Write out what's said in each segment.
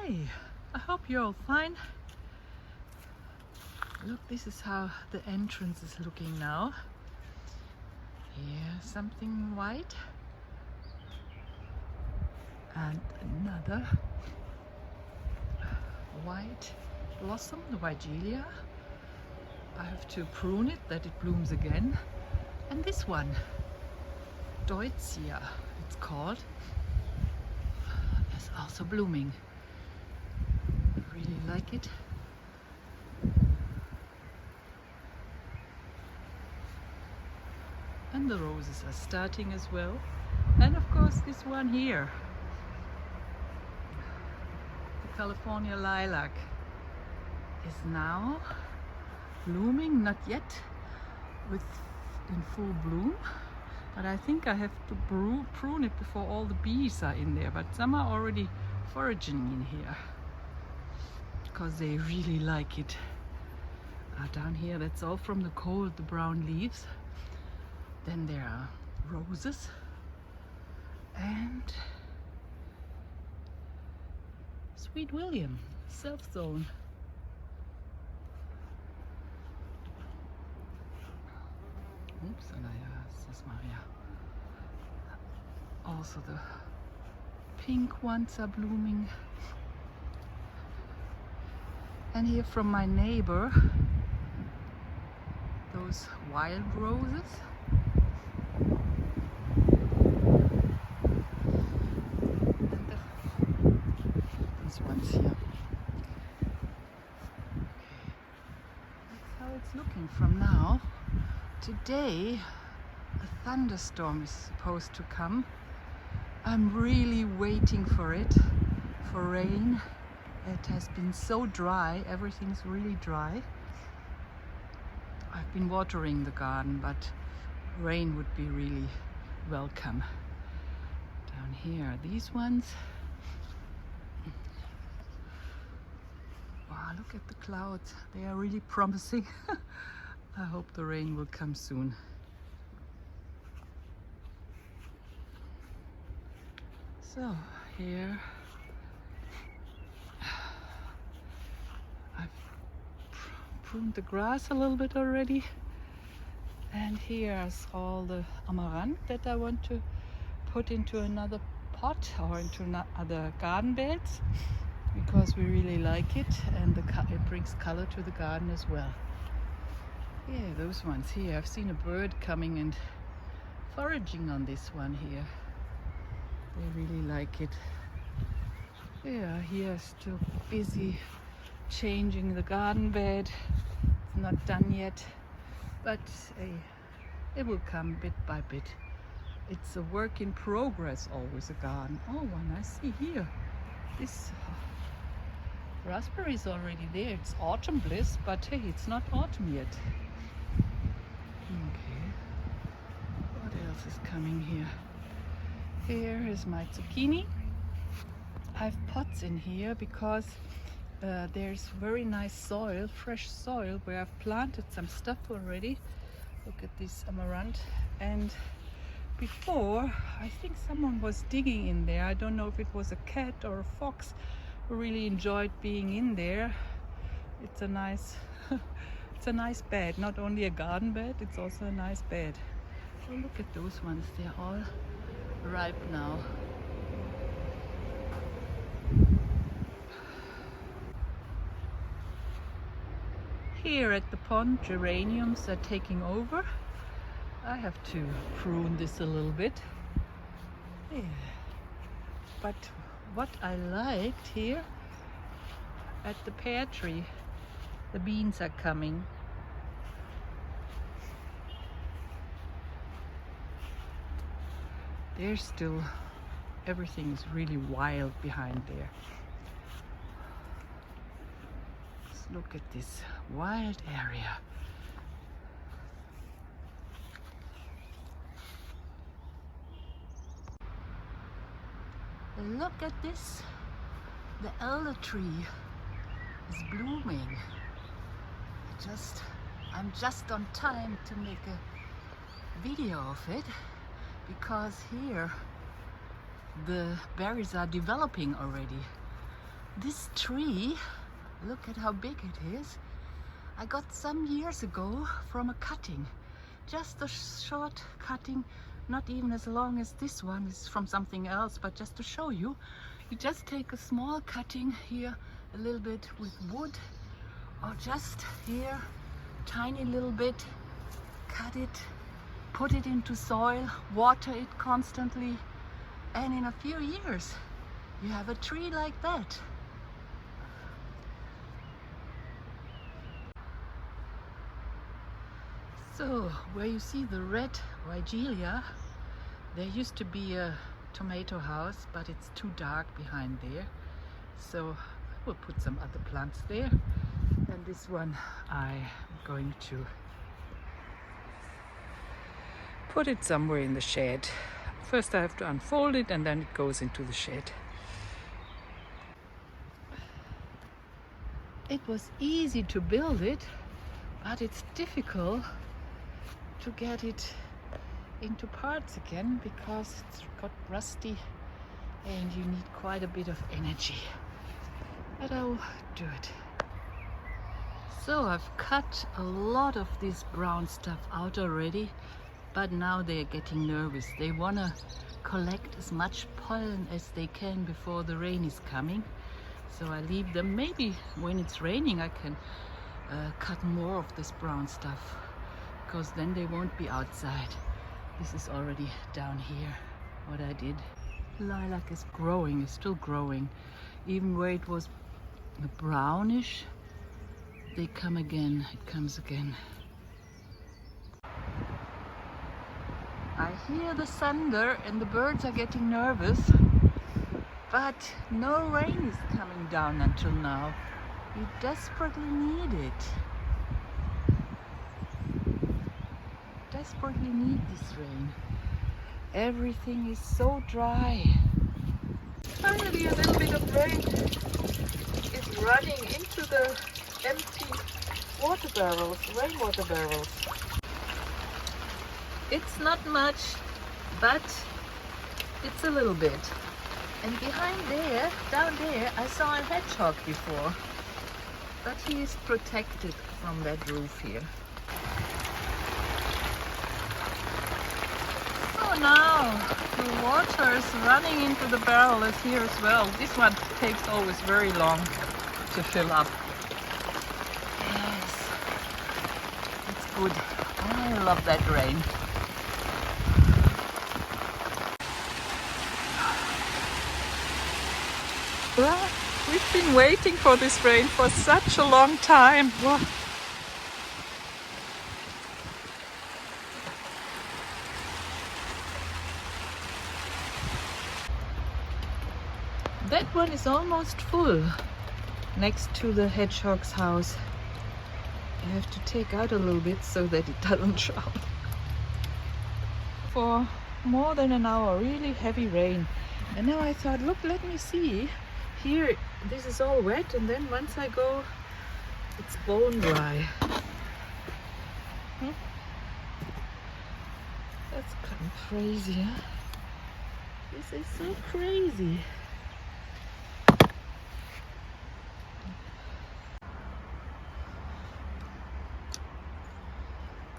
Hi, I hope you're all fine. Look, this is how the entrance is looking now. Here, something white. And another white blossom, the Vigelia. I have to prune it that it blooms again. And this one, Deutzia, it's called, is also blooming. I really like it. And the roses are starting as well. And of course this one here, the California lilac, is now blooming, not yet in full bloom, but I think I have to prune it before all the bees are in there, but some are already foraging in here because they really like it. Down here, that's all from the cold, the brown leaves. Then there are roses and Sweet William, self-zone. Oops, this is Maria. Also the pink ones are blooming. And here from my neighbor, those wild roses. And these ones here. Okay. That's how it's looking from now. Today, a thunderstorm is supposed to come. I'm really waiting for it, for rain. It has been so dry, everything's really dry. I've been watering the garden, but rain would be really welcome. Down here, these ones. Wow, look at the clouds. They are really promising. I hope the rain will come soon. So here I've pruned the grass a little bit already, and here's all the amaranth that I want to put into another pot or into other garden beds because we really like it, and it brings color to the garden as well. Yeah, those ones here. I've seen a bird coming and foraging on this one here. They really like it. Yeah, here still busy changing the garden bed. It's not done yet, but it will come bit by bit. It's a work in progress, always, a garden. Oh, one I see here. This raspberry is already there. It's autumn bliss, but hey, it's not autumn yet. Okay, what else is coming here? Here is my zucchini. I have pots in here because there's very nice soil, fresh soil, where I've planted some stuff already. Look at this amaranth. And before, I think someone was digging in there. I don't know if it was a cat or a fox who really enjoyed being in there. It's a nice it's a nice bed, not only a garden bed, it's also a nice bed. Oh, look at those ones, they're all ripe now. Here at the pond, geraniums are taking over. I have to prune this a little bit. Yeah. But what I liked here at the pear tree, the beans are coming. There's still, everything is really wild behind there. Let's look at this wild area. Look at this, the elder tree is blooming. I'm just on time to make a video of it, because here the berries are developing already. This tree, look at how big it is. I got some years ago from a cutting. Just a short cutting, not even as long as this one is from something else, but just to show you. You just take a small cutting here, a little bit with wood, or just here, tiny little bit, cut it, put it into soil, water it constantly, and in a few years you have a tree like that. So where you see the red Weigelia, there used to be a tomato house, but it's too dark behind there, so I will put some other plants there. And this one I'm going to put it somewhere in the shed. First I have to unfold it and then it goes into the shed. It was easy to build it, but it's difficult to get it into parts again because it's got rusty and you need quite a bit of energy. But I'll do it. So I've cut a lot of this brown stuff out already, but now they're getting nervous. They want to collect as much pollen as they can before the rain is coming. So I leave them. Maybe when it's raining I can cut more of this brown stuff, because then they won't be outside. This is already down here, what I did. Lilac is growing, is still growing. Even where it was brownish, they come again, it comes again. I hear the thunder and the birds are getting nervous, but no rain is coming down until now. We desperately need it. Desperately need this rain. Everything is so dry. Finally a little bit of rain is running into the empty water barrels, rainwater barrels. It's not much, but it's a little bit. And behind there, down there, I saw a hedgehog before, but he is protected from that roof here. So now the water is running into the barrel is here as well. This one takes always very long to fill up. Yes, it's good. I love that rain. Well, we've been waiting for this rain for such a long time. Whoa. That one is almost full next to the hedgehog's house. You have to take out a little bit so that it doesn't drown. For more than an hour, really heavy rain. And now I thought, look, let me see. Here, this is all wet, and then once I go, it's bone dry. That's kind of crazy, huh? This is so crazy.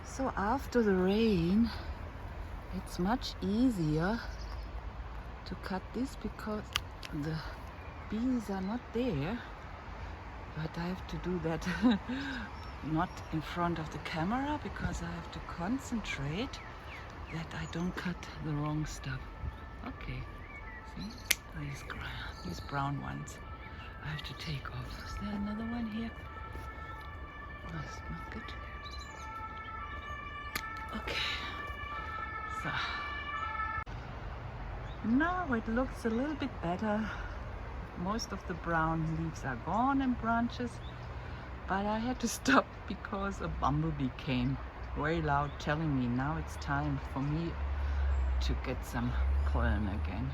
So after the rain, it's much easier to cut this because the bees are not there, but I have to do that not in front of the camera because I have to concentrate that I don't cut the wrong stuff. Okay, see, these brown ones I have to take off. Is there another one here? Oh, it's not good. Okay, so now it looks a little bit better. Most of the brown leaves are gone and branches, but I had to stop because a bumblebee came very loud telling me now it's time for me to get some pollen again.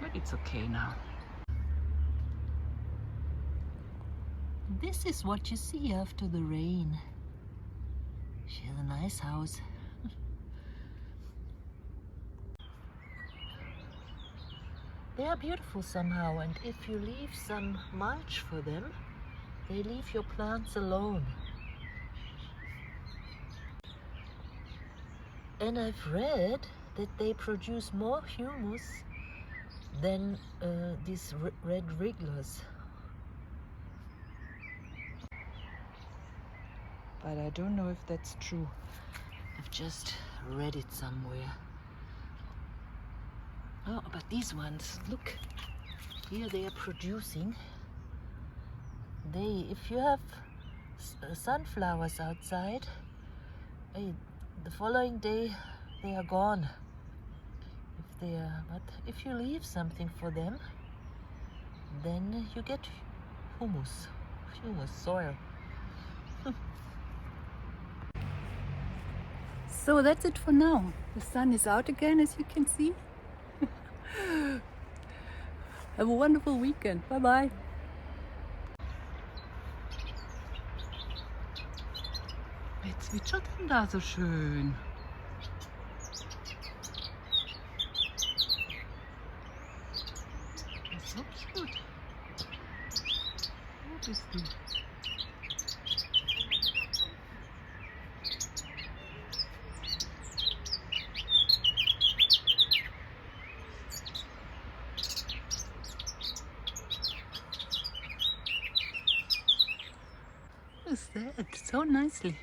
But it's okay now. This is what you see after the rain. She has a nice house. They are beautiful somehow, and if you leave some mulch for them, they leave your plants alone. And I've read that they produce more humus than these red wrigglers. But I don't know if that's true. I've just read it somewhere. Oh, but these ones, look, here they are producing. If you have sunflowers outside, the following day they are gone. But if you leave something for them, then you get humus, soil. So that's it for now. The sun is out again, as you can see. Have a wonderful weekend. Bye bye. Wer zwitschert denn da so schön? Das ist so cute. Wo bist du? Who's that? So nicely.